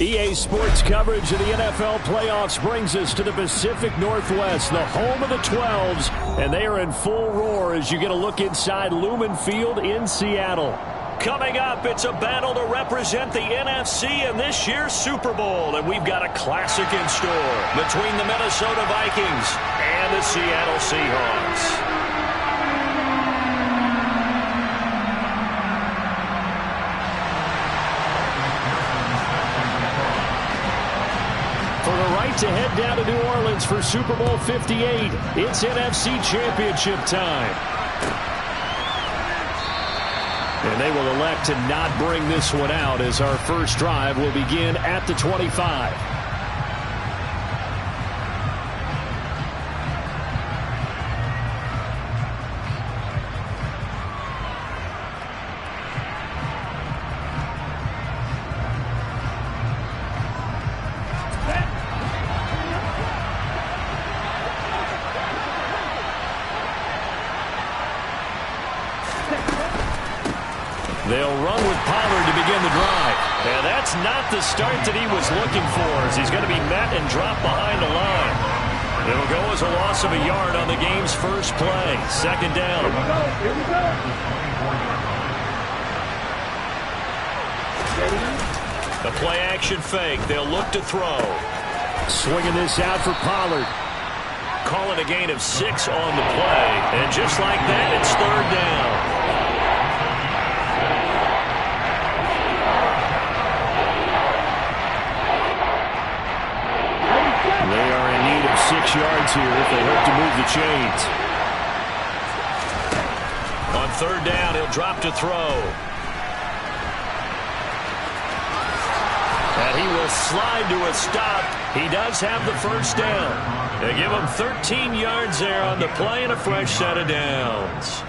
EA Sports coverage of the NFL playoffs brings us to the Pacific Northwest, the home of the 12s, and they are in full roar as you get a look inside Lumen Field in Seattle. Coming up, it's a battle to represent the NFC in this year's Super Bowl, and we've got a classic in store between the Minnesota Vikings and the Seattle Seahawks. For the right to head down to New Orleans for Super Bowl 58, it's NFC Championship time. And they will elect to not bring this one out as our first drive will begin at the 25. They'll run with Pollard to begin the drive. And that's not the start that he was looking for, as he's going to be met and dropped behind the line. It'll go as a loss of a yard on the game's first play. Second down. Here we go. The play action fake. They'll look to throw. Swinging this out for Pollard. Calling a gain of 6 on the play. And just like that, it's third down. They are in need of 6 yards here if they hope to move the chains. On third down, he'll drop to throw. And he will slide to a stop. He does have the first down. They give him 13 yards there on the play and a fresh set of downs.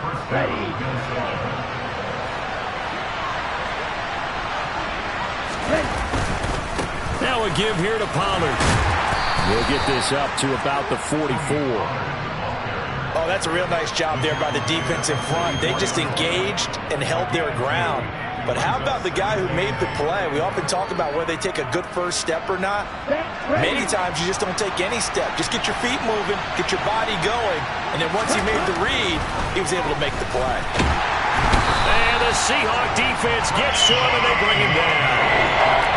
Now a give here to Pollard. We'll get this up to about the 44. Oh, that's a real nice job there by the defensive front. They just engaged and held their ground. But how about the guy who made the play? We often talk about whether they take a good first step or not. Many times you just don't take any step. Just get your feet moving, get your body going, and then once he made the read, he was able to make the play. And the Seahawk defense gets to him, and they bring him down.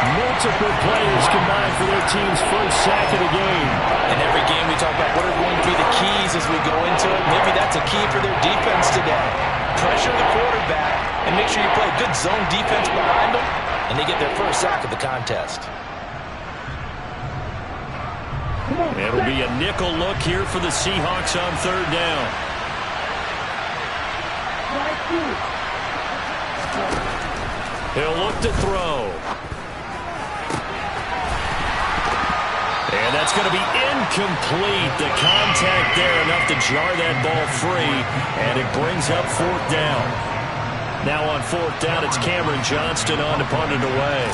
Multiple players combined for their team's first sack of the game. In every game we talk about what are going to be the keys as we go into it. Maybe that's a key for their defense today. Pressure the quarterback and make sure you play good zone defense behind them, and they get their first sack of the contest. It'll be a nickel look here for the Seahawks on third down. He'll look to throw. And that's going to be incomplete. The contact there enough to jar that ball free, and it brings up fourth down. Now on fourth down, it's Cameron Johnston on to punt it away.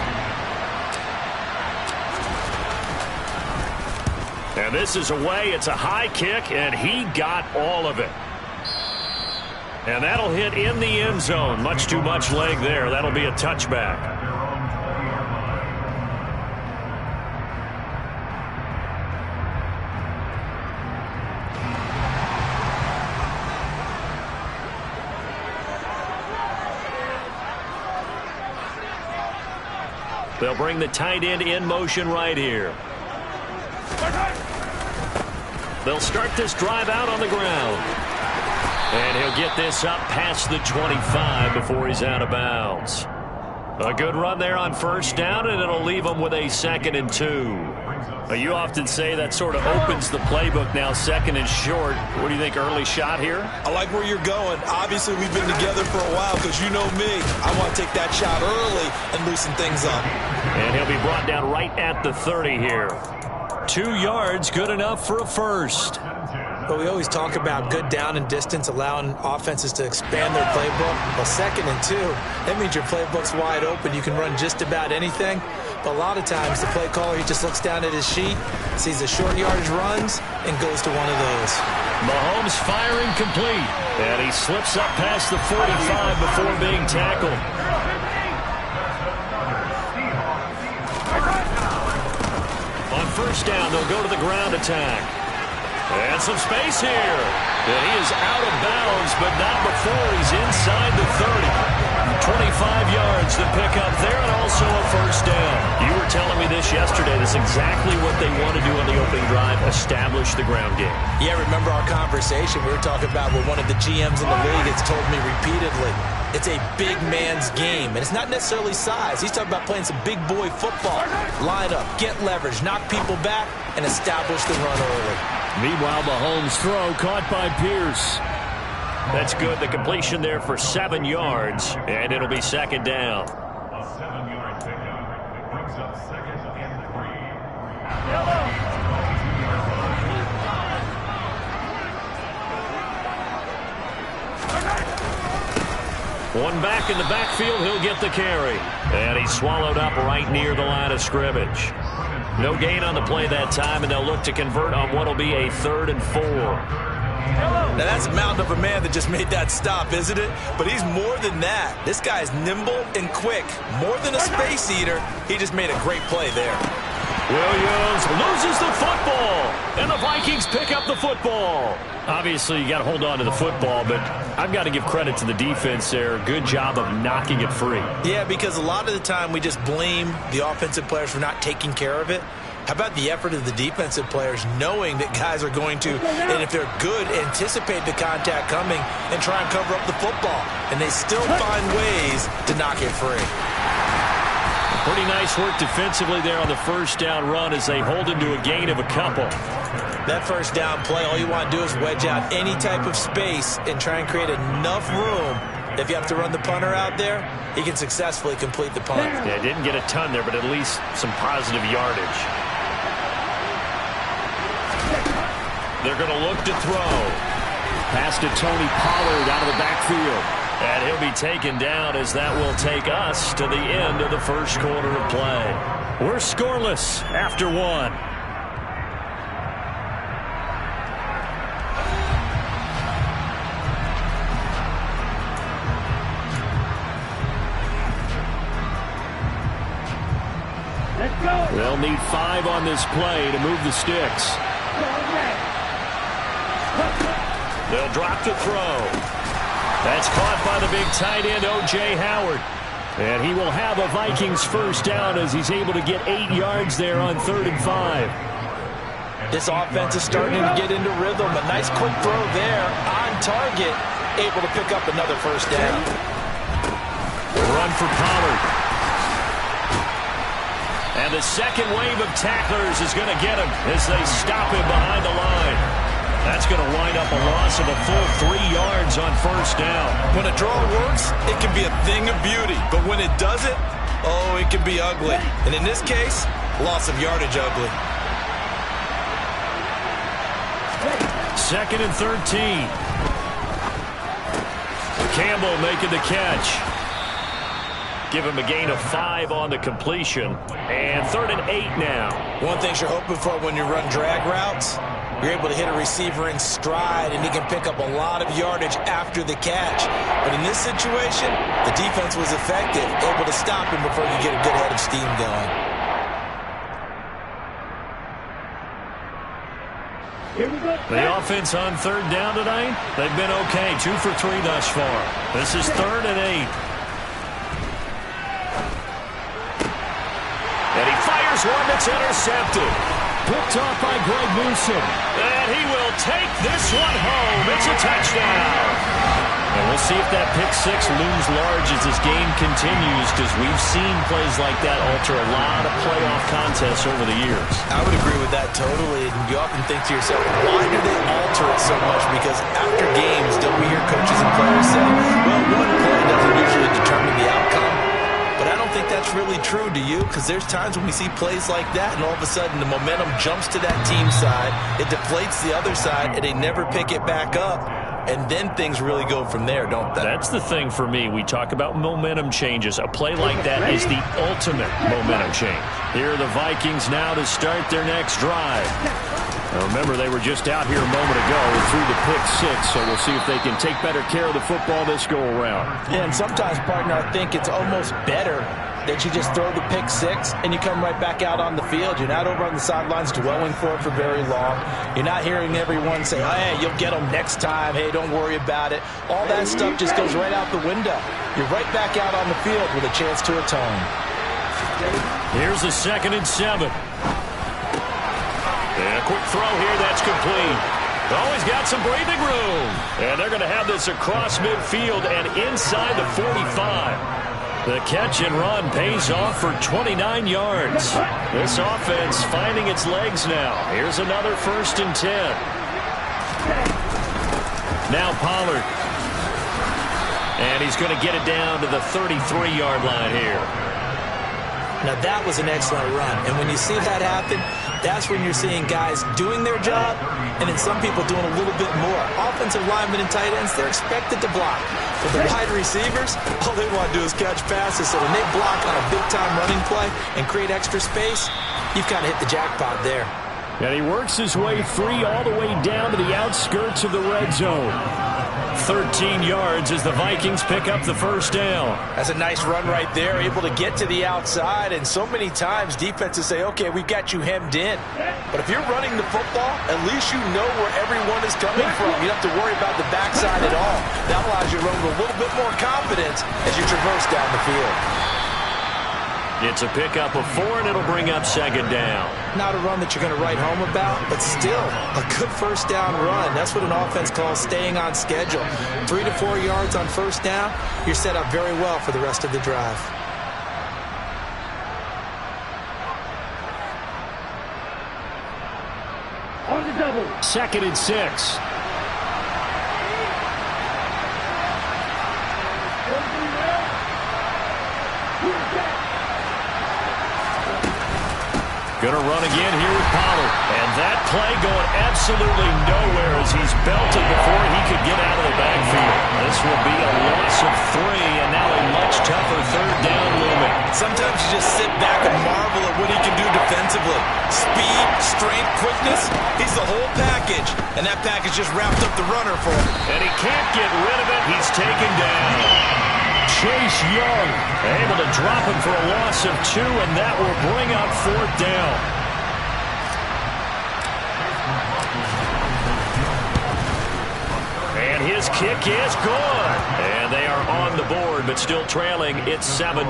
And this is away. It's a high kick, and he got all of it. And that'll hit in the end zone. Much too much leg there. That'll be a touchback. They'll bring the tight end in motion right here. They'll start this drive out on the ground. And he'll get this up past the 25 before he's out of bounds. A good run there on first down, and it'll leave him with a 2nd and 2. You often say that sort of opens the playbook now, 2nd and short. What do you think, early shot here? I like where you're going. Obviously, we've been together for a while because you know me. I want to take that shot early and loosen things up. And he'll be brought down right at the 30 here. 2 yards, good enough for a first. But we always talk about good down and distance, allowing offenses to expand their playbook. Well, 2nd and 2, that means your playbook's wide open. You can run just about anything. But a lot of times, the play caller, he just looks down at his sheet, sees the short yardage runs, and goes to one of those. Mahomes firing complete. And he slips up past the 45 before being tackled. first down. They'll go to the ground attack. And some space here. And he is out of bounds, but not before he's inside the 30. 25 yards to pick up there, and also a first down. You were telling me this yesterday. That's exactly what they want to do on the opening drive, establish the ground game. Yeah, remember our conversation we were talking about where one of the GMs in the league has told me repeatedly, it's a big man's game, and it's not necessarily size. He's talking about playing some big boy football. Line up, get leverage, knock people back, and establish the run early. Meanwhile, Mahomes' throw caught by Pierce. That's good. The completion there for 7 yards, and it'll be second down. A 7-yard pickup. It brings up second and 3. One back in the backfield, he'll get the carry. And he's swallowed up right near the line of scrimmage. No gain on the play that time, and they'll look to convert on what will be a 3rd and 4. Now, that's a mountain of a man that just made that stop, isn't it? But he's more than that. This guy's nimble and quick. More than a space eater, he just made a great play there. Williams loses the football, and the Vikings pick up the football. Obviously, you got to hold on to the football, but I've got to give credit to the defense there. Good job of knocking it free. Yeah, because a lot of the time we just blame the offensive players for not taking care of it. How about the effort of the defensive players knowing that guys are going to, and if they're good, anticipate the contact coming and try and cover up the football. And they still find ways to knock it free. Pretty nice work defensively there on the first down run as they hold him to a gain of a couple. That first down play, all you want to do is wedge out any type of space and try and create enough room. If you have to run the punter out there, he can successfully complete the punt. Yeah, didn't get a ton there, but at least some positive yardage. They're going to look to throw. Pass to Tony Pollard out of the backfield. And he'll be taken down as that will take us to the end of the first quarter of play. We're scoreless after 1. They'll need 5 on this play to move the sticks. They'll drop to throw. That's caught by the big tight end, O.J. Howard. And he will have a Vikings first down as he's able to get 8 yards there on 3rd and 5. This offense is starting to get into rhythm. A nice quick throw there on target, able to pick up another first down. Run for Pollard. And the second wave of tacklers is going to get him as they stop him behind the line. That's going to wind up a loss of a full 3 yards on first down. When a draw works, it can be a thing of beauty. But when it doesn't, oh, it can be ugly. And in this case, loss of yardage ugly. 2nd and 13. Campbell making the catch. Give him a gain of 5 on the completion. And 3rd and 8 now. One thing you're hoping for when you run drag routes, you're able to hit a receiver in stride, and he can pick up a lot of yardage after the catch. But in this situation, the defense was effective, able to stop him before you get a good head of steam going. The offense on 3rd down tonight, they've been okay. 2 for 3 thus far. This is 3rd and 8. And he fires one that's intercepted. Picked off by Greg Newsome. And he will take this one home. It's a touchdown. And we'll see if that pick 6 looms large as this game continues, because we've seen plays like that alter a lot of playoff contests over the years. I would agree with that totally. And you often think to yourself, why do they alter it so much? Because after games, don't we hear coaches and players say, well, one play doesn't usually determine the outcome. But I don't think that's really true, do you? Because there's times when we see plays like that, and all of a sudden the momentum jumps to that team side, it deflates the other side, and they never pick it back up. And then things really go from there, don't they? That's the thing for me. We talk about momentum changes. A play like that is the ultimate momentum change. Here are the Vikings now to start their next drive. Now remember, they were just out here a moment ago and threw the pick 6, so we'll see if they can take better care of the football this go-around. Yeah, and sometimes, partner, I think it's almost better that you just throw the pick six and you come right back out on the field. You're not over on the sidelines dwelling for it for very long. You're not hearing everyone say, oh, hey, you'll get them next time. Hey, don't worry about it. All that stuff just goes right out the window. You're right back out on the field with a chance to atone. Here's a 2nd and 7. And a quick throw here, that's complete. Oh, he's got some breathing room. And they're going to have this across midfield and inside the 45. The catch and run pays off for 29 yards. This offense finding its legs now. Here's another 1st and 10. Now Pollard. And he's going to get it down to the 33-yard line here. Now that was an excellent run. And when you see that happen, that's when you're seeing guys doing their job and then some people doing a little bit more. Offensive linemen and tight ends, they're expected to block. But the wide receivers, all they want to do is catch passes. So when they block on a big-time running play and create extra space, you've kind of hit the jackpot there. And he works his way free all the way down to the outskirts of the red zone. 13 yards as the Vikings pick up the 1st down. That's a nice run right there, able to get to the outside. And so many times defenses say, okay, we've got you hemmed in. But if you're running the football, at least you know where everyone is coming from. You don't have to worry about the backside at all. That allows you to run with a little bit more confidence as you traverse down the field. It's a pickup of 4, and it'll bring up 2nd down. Not a run that you're going to write home about, but still a good 1st down run. That's what an offense calls staying on schedule. 3 to 4 yards on 1st down, you're set up very well for the rest of the drive. On the double. 2nd and 6. Going to run again here with Pollard. And that play going absolutely nowhere as he's belted before he could get out of the backfield. This will be a loss of 3, and now a much tougher 3rd down looming. Sometimes you just sit back and marvel at what he can do defensively. Speed, strength, quickness, he's the whole package. And that package just wrapped up the runner for him. And he can't get rid of it. He's taken down. Chase Young able to drop him for a loss of 2, and that will bring up 4th down. And his kick is good. And they are on the board, but still trailing. It's 7-3.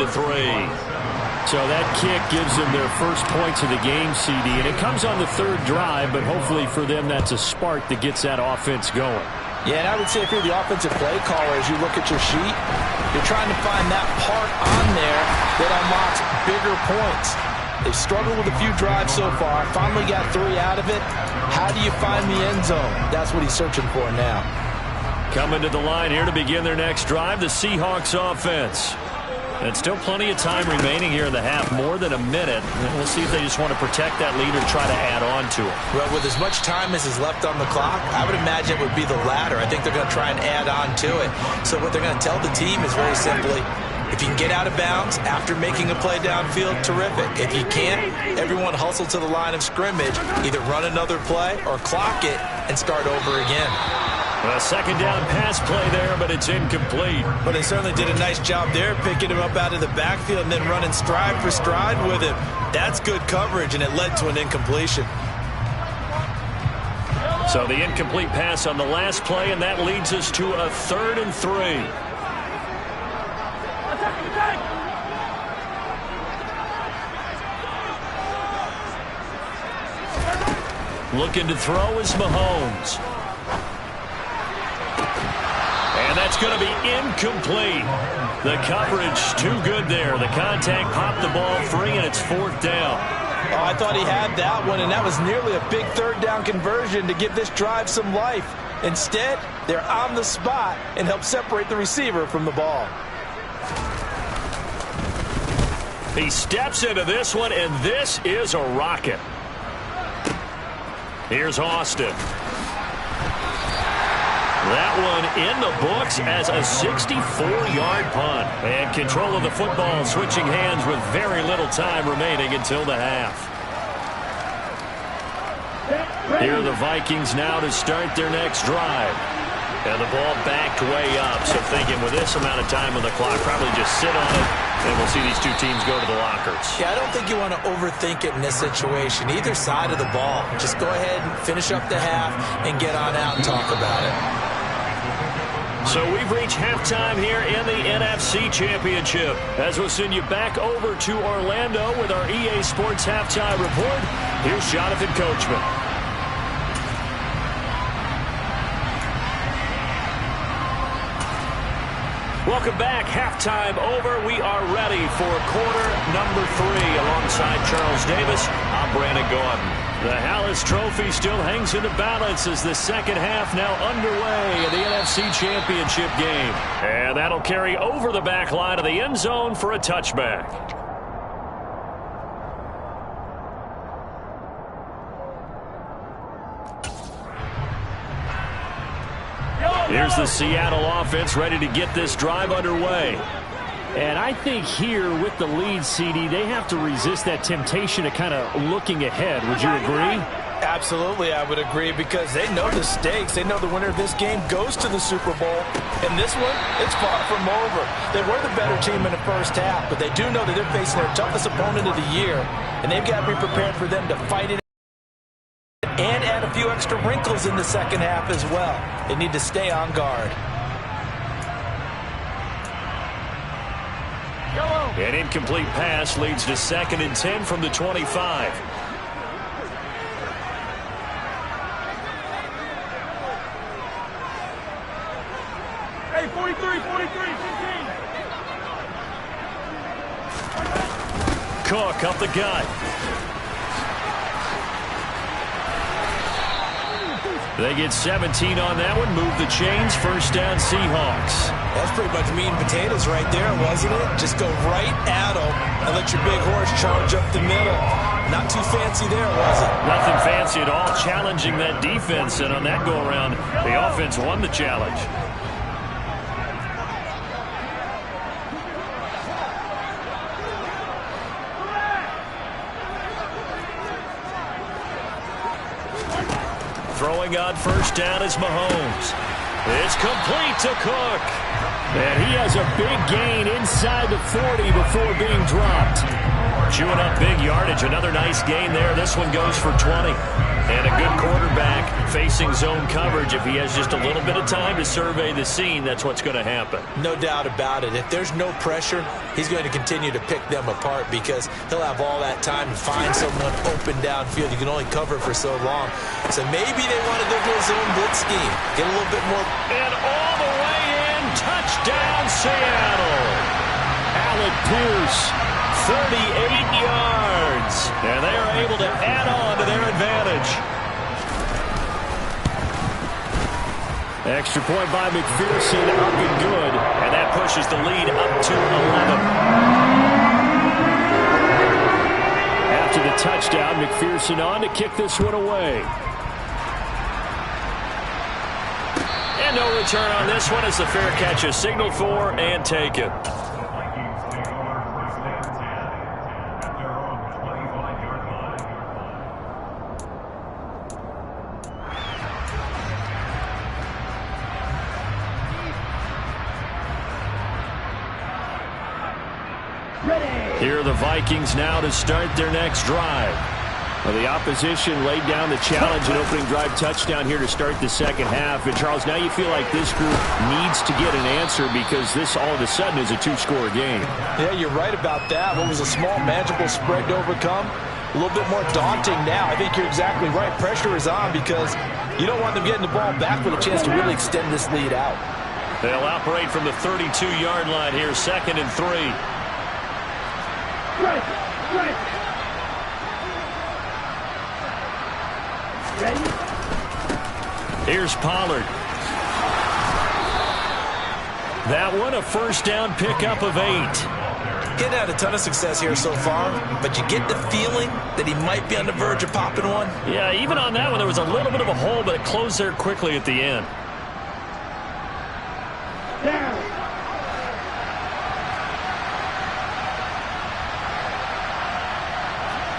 So that kick gives them their first points of the game, CD. And it comes on the 3rd drive, but hopefully for them that's a spark that gets that offense going. Yeah, and I would say if you're the offensive play caller, as you look at your sheet, you're trying to find that part on there that unlocks bigger points. They've struggled with a few drives so far. Finally got 3 out of it. How do you find the end zone? That's what he's searching for now. Coming to the line here to begin their next drive, the Seahawks offense. And still plenty of time remaining here in the half, more than a minute. And we'll see if they just want to protect that lead or try to add on to it. Well, with as much time as is left on the clock, I would imagine it would be the latter. I think they're going to try and add on to it. So what they're going to tell the team is very simply, if you can get out of bounds after making a play downfield, terrific. If you can't, everyone hustle to the line of scrimmage, either run another play or clock it and start over again. A 2nd down pass play there, but it's incomplete. But they certainly did a nice job there, picking him up out of the backfield and then running stride for stride with him. That's good coverage, and it led to an incompletion. So the incomplete pass on the last play, and that leads us to a 3rd and 3. Looking to throw is Mahomes. And that's going to be incomplete. The coverage too good there. The contact popped the ball free, and it's 4th down. Oh, I thought he had that one, and that was nearly a big 3rd down conversion to give this drive some life. Instead, they're on the spot and help separate the receiver from the ball. He steps into this one, and this is a rocket. Here's Austin. That one in the books as a 64-yard punt. And control of the football switching hands with very little time remaining until the half. Here are the Vikings now to start their next drive. And the ball backed way up. So thinking with this amount of time on the clock, probably just sit on it, and we'll see these two teams go to the lockers. Yeah, I don't think you want to overthink it in this situation. Either side of the ball. Just go ahead and finish up the half and get on out and talk about it. So we've reached halftime here in the NFC Championship. As we'll send you back over to Orlando with our EA Sports Halftime Report, here's Jonathan Coachman. Welcome back. Halftime over. We are ready for quarter number 3. Alongside Charles Davis, I'm Brandon Gordon. The Hallis Trophy still hangs in the balance as the second half now underway in the NFC Championship game. And that'll carry over the back line of the end zone for a touchback. Here's the Seattle offense ready to get this drive underway. And I think here with the lead, CD, they have to resist that temptation of kind of looking ahead. Would you agree? Absolutely, I would agree, because they know the stakes. They know the winner of this game goes to the Super Bowl. And this one, it's far from over. They were the better team in the first half, but they do know that they're facing their toughest opponent of the year, and they've got to be prepared for them to fight it and add a few extra wrinkles in the second half as well. They need to stay on guard. An incomplete pass leads to 2nd and 10 from the 25. Hey, 43, 15. Cook up the gut. They get 17 on that one. Move the chains. First down, Seahawks. That's pretty much meat and potatoes right there, wasn't it? Just go right at them and let your big horse charge up the middle. Not too fancy there, was it? Nothing fancy at all. Challenging that defense, and on that go-around, the offense won the challenge. Throwing on first down is Mahomes. It's complete to Cook. And he has a big gain inside the 40 before being dropped. Chewing up big yardage. Another nice gain there. This one goes for 20. And a good quarterback facing zone coverage. If he has just a little bit of time to survey the scene, that's what's going to happen. No doubt about it. If there's no pressure, he's going to continue to pick them apart, because he'll have all that time to find someone open downfield. You can only cover for so long. So maybe they want to go to a zone blitz scheme. Get a little bit more. And all the way in. Touchdown, Seattle. Alec Pierce, 38 yards. And they are able to add on to their advantage. Extra point by McPherson, up and good. And that pushes the lead up to 11. After the touchdown, McPherson on to kick this one away. And no return on this one as the fair catch is signaled for and taken. Here are the Vikings now to start their next drive. Well, the opposition laid down the challenge and opening drive touchdown here to start the second half. And, Charles, now you feel like this group needs to get an answer, because this all of a sudden is a two-score game. Yeah, you're right about that. What was a small, manageable spread to overcome, a little bit more daunting now. I think you're exactly right. Pressure is on, because you don't want them getting the ball back with a chance to really extend this lead out. They'll operate from the 32-yard line here, 2nd and 3. Right. Ready? Here's Pollard. That one, a first down pickup of 8. Getting had a ton of success here so far, but you get the feeling that he might be on the verge of popping one. Yeah, even on that one, there was a little bit of a hole, but it closed there quickly at the end. Down.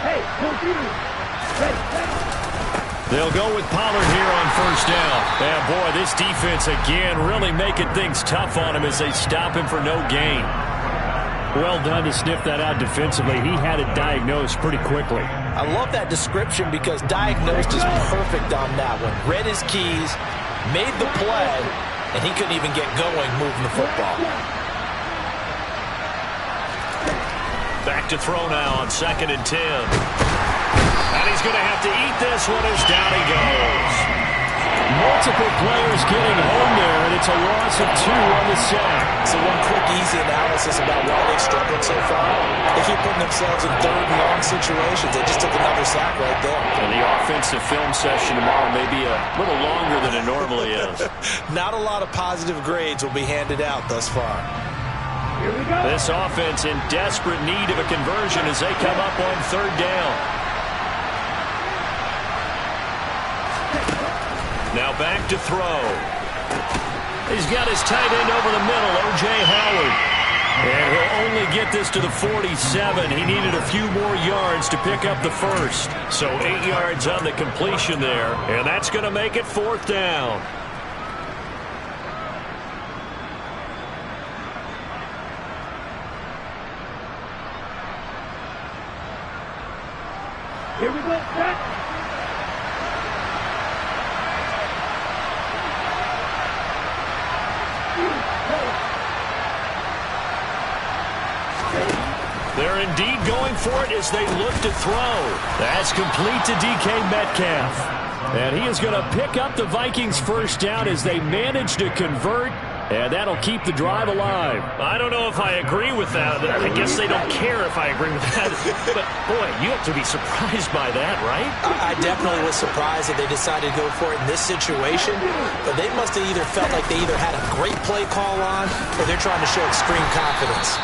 Hey, computer. Ready. They'll go with Pollard here on first down. And boy, this defense again really making things tough on him as they stop him for no gain. Well done to sniff that out defensively. He had it diagnosed pretty quickly. I love that description because diagnosed is perfect on that one. Read his keys, made the play, and he couldn't even get going moving the football. Back to throw now on 2nd and 10. And he's going to have to eat this one as down he goes. Multiple players getting home there, and it's a loss of 2 on the sack. So one quick, easy analysis about why they've struggled so far. They keep putting themselves in 3rd and long situations. They just took another sack right there. And the offensive film session tomorrow may be a little longer than it normally is. Not a lot of positive grades will be handed out thus far. Here we go. This offense in desperate need of a conversion as they come up on 3rd down. Now back to throw. He's got his tight end over the middle, O.J. Howard. And he'll only get this to the 47. He needed a few more yards to pick up the first. So 8 yards on the completion there. And that's going to make it 4th down. Here we go, set. They're indeed going for it as they look to throw. That's complete to DK Metcalf. And he is going to pick up the Vikings' first down as they manage to convert. And that'll keep the drive alive. I don't know if I agree with that. I guess they don't care if I agree with that. But, boy, you have to be surprised by that, right? I definitely was surprised that they decided to go for it in this situation. But they must have either felt like they either had a great play call on or they're trying to show extreme confidence.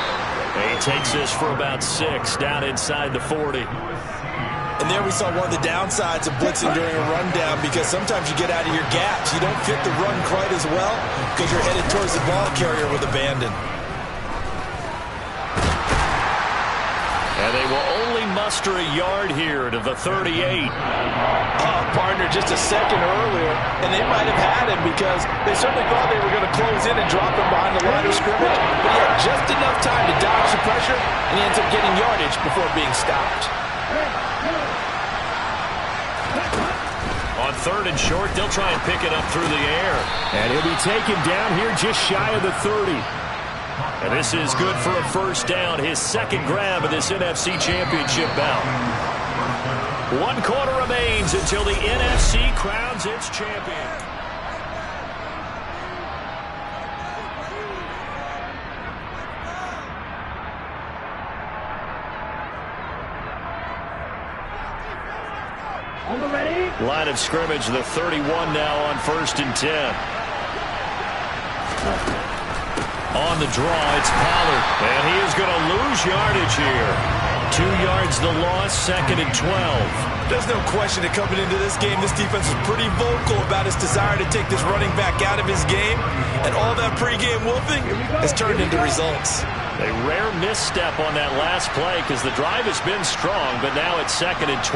He takes this for about 6 down inside the 40. And there we saw one of the downsides of blitzing during a rundown because sometimes you get out of your gaps. You don't fit the run quite as well because you're headed towards the ball carrier with abandon. And they will only muster a yard here to the 38. Partner just a second earlier, and they might have had him because they certainly thought they were going to close in and drop him behind the line of scrimmage, but he had just enough time to dodge the pressure, and he ends up getting yardage before being stopped. On 3rd and short, they'll try and pick it up through the air. And he'll be taken down here just shy of the 30. And this is good for a first down, his 2nd grab of this NFC Championship bout. 1 quarter remains until the NFC crowns its champion. Line of scrimmage, the 31 now on 1st and 10. On the draw, it's Pollard. And he is going to lose yardage here. 2 yards the loss, 2nd and 12. There's no question that coming into this game, this defense is pretty vocal about its desire to take this running back out of his game. And all that pregame wolfing has turned into results. A rare misstep on that last play because the drive has been strong, but now it's 2nd and 12.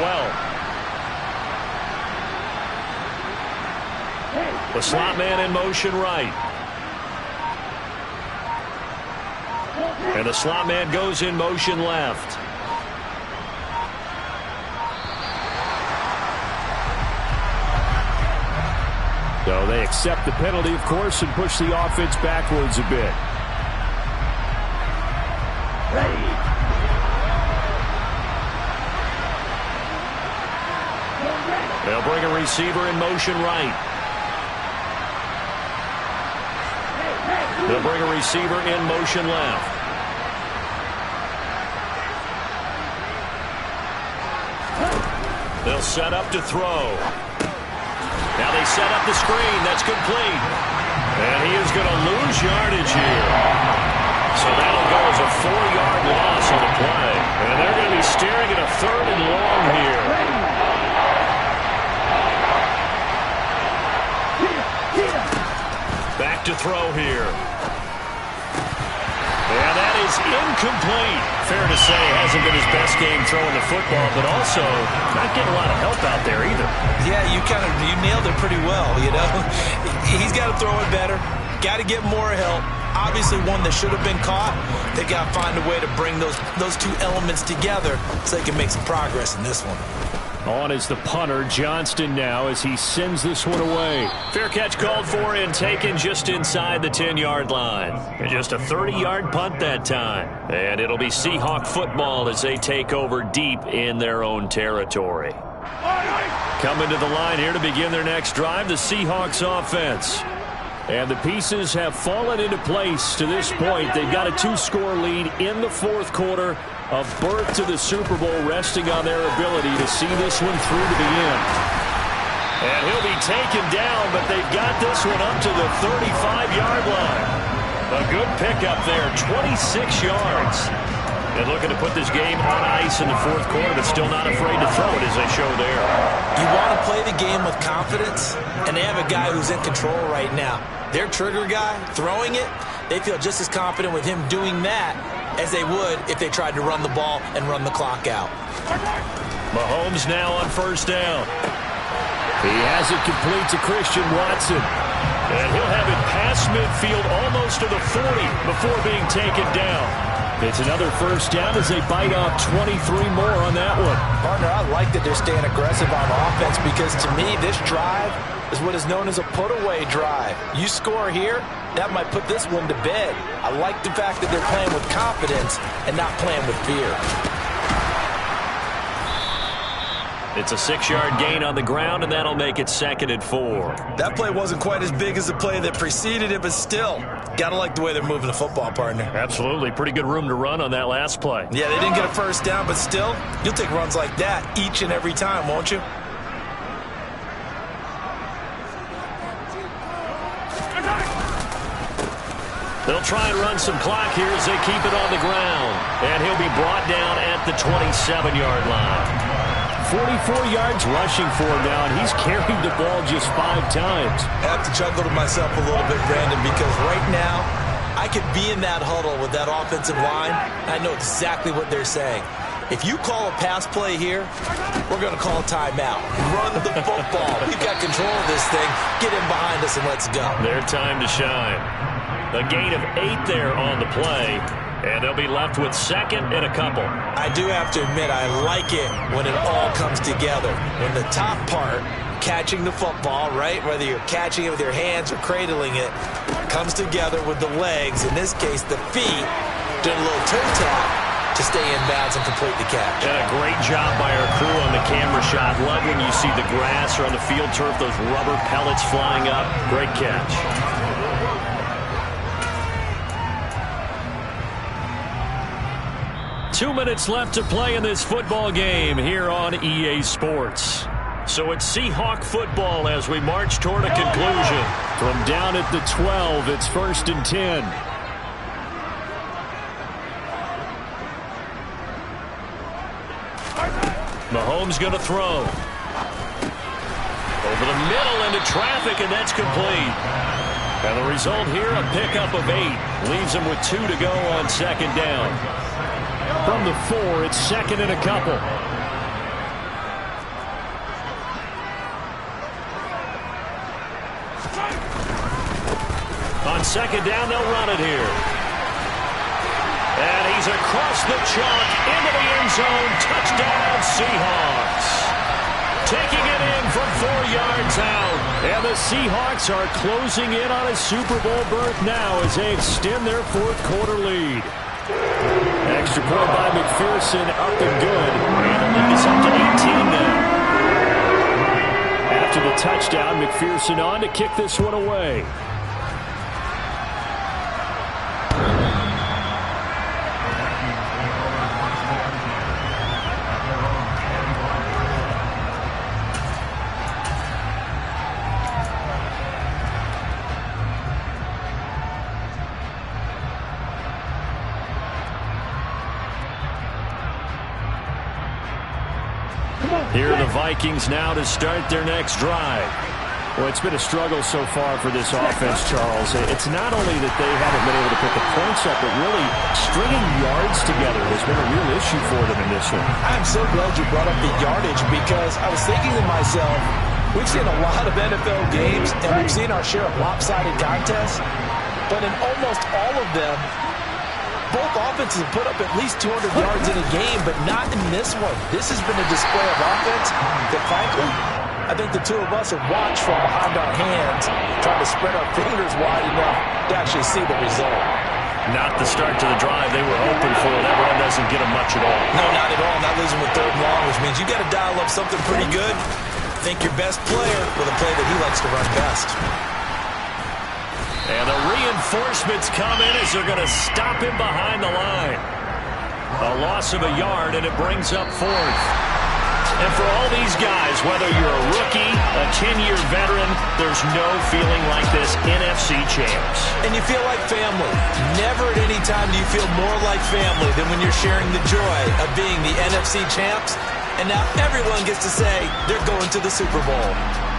The slot man in motion right. And the slot man goes in motion left. So they accept the penalty, of course, and push the offense backwards a bit. Ready. They'll bring a receiver in motion right. They'll bring a receiver in motion left. They'll set up to throw. Now they set up the screen. That's complete. And he is going to lose yardage here. So that'll go as a 4-yard loss on the play. And they're going to be staring at a 3rd and long here. Back to throw here. And that is incomplete. Fair to say hasn't been his best game throwing the football, but also not getting a lot of help out there either. Yeah, you nailed it pretty well, you know. He's got to throw it better. Got to get more help. Obviously one that should have been caught. They got to find a way to bring those two elements together so they can make some progress in this one. On is the punter, Johnston now, as he sends this one away. Fair catch called for and taken just inside the 10-yard line. And just a 30-yard punt that time. And it'll be Seahawk football as they take over deep in their own territory. Coming to the line here to begin their next drive, the Seahawks offense. And the pieces have fallen into place to this point. They've got a 2-score lead in the fourth quarter. A berth to the Super Bowl resting on their ability to see this one through to the end. And he'll be taken down, but they've got this one up to the 35-yard line. A good pickup there, 26 yards. And looking to put this game on ice in the fourth quarter, but still not afraid to throw it as they show there. You want to play the game with confidence, and they have a guy who's in control right now. Their trigger guy, throwing it, they feel just as confident with him doing that as they would if they tried to run the ball and run the clock out. Mahomes now on first down. He has it complete to Christian Watson. And he'll have it past midfield almost to the 40 before being taken down. It's another first down as they bite off 23 more on that one. Partner, I like that they're staying aggressive on offense because to me this drive is what is known as a put-away drive. You score here, that might put this one to bed. I like the fact that they're playing with confidence and not playing with fear. It's a 6-yard gain on the ground, and that'll make it 2nd and 4. That play wasn't quite as big as the play that preceded it, but still, gotta like the way they're moving the football, partner. Absolutely. Pretty good room to run on that last play. Yeah, they didn't get a first down, but still, you'll take runs like that each and every time, won't you? They'll try and run some clock here as they keep it on the ground. And he'll be brought down at the 27-yard line. 44 yards rushing for him now, and he's carried the ball just 5 times. I have to chuckle to myself a little bit, Brandon, because right now, I could be in that huddle with that offensive line. I know exactly what they're saying. If you call a pass play here, we're going to call a timeout. Run the football. We've got control of this thing. Get in behind us and let's go. Their time to shine. A gain of 8 there on the play. And they'll be left with 2nd and a couple. I do have to admit, I like it when it all comes together. When the top part, catching the football, right, whether you're catching it with your hands or cradling it, comes together with the legs, in this case the feet, doing a little toe tap to stay in bounds and complete the catch. And a great job by our crew on the camera shot. Love when you see the grass or on the field turf, those rubber pellets flying up. Great catch. Two minutes left to play in this football game here on EA Sports. So it's Seahawk football as we march toward a conclusion. From down at the 12, it's 1st and 10. Mahomes going to throw. Over the middle into traffic, and that's complete. And the result here, a pickup of 8. Leaves him with 2 to go on 2nd down. From the 4, it's 2nd and a couple. On 2nd down, they'll run it here. And he's across the chalk into the end zone. Touchdown, Seahawks. Taking it in from 4 yards out. And the Seahawks are closing in on a Super Bowl berth now as they extend their fourth quarter lead. Extra point by McPherson, up and good. And the lead is up to 18 now. After the touchdown, McPherson on to kick this one away. Here are the Vikings now to start their next drive. Well, it's been a struggle so far for this offense, Charles. It's not only that they haven't been able to put the points up, but really stringing yards together has been a real issue for them in this one. I'm so glad you brought up the yardage because I was thinking to myself, we've seen a lot of NFL games and we've seen our share of lopsided contests, but in almost all of them, both offenses have put up at least 200 yards in a game, but not in this one. This has been a display of offense that, frankly, I think the two of us have watched from behind our hands, trying to spread our fingers wide enough to actually see the result. Not the start to the drive they were hoping for. That run doesn't get them much at all. No, not at all. Not losing with 3rd and long, which means you got to dial up something pretty good. Think your best player with a play that he likes to run best. And the reinforcements come in as they're going to stop him behind the line. A loss of a yard, and it brings up 4th. And for all these guys, whether you're a rookie, a 10-year veteran, there's no feeling like this NFC champs. And you feel like family. Never at any time do you feel more like family than when you're sharing the joy of being the NFC champs. And now everyone gets to say they're going to the Super Bowl.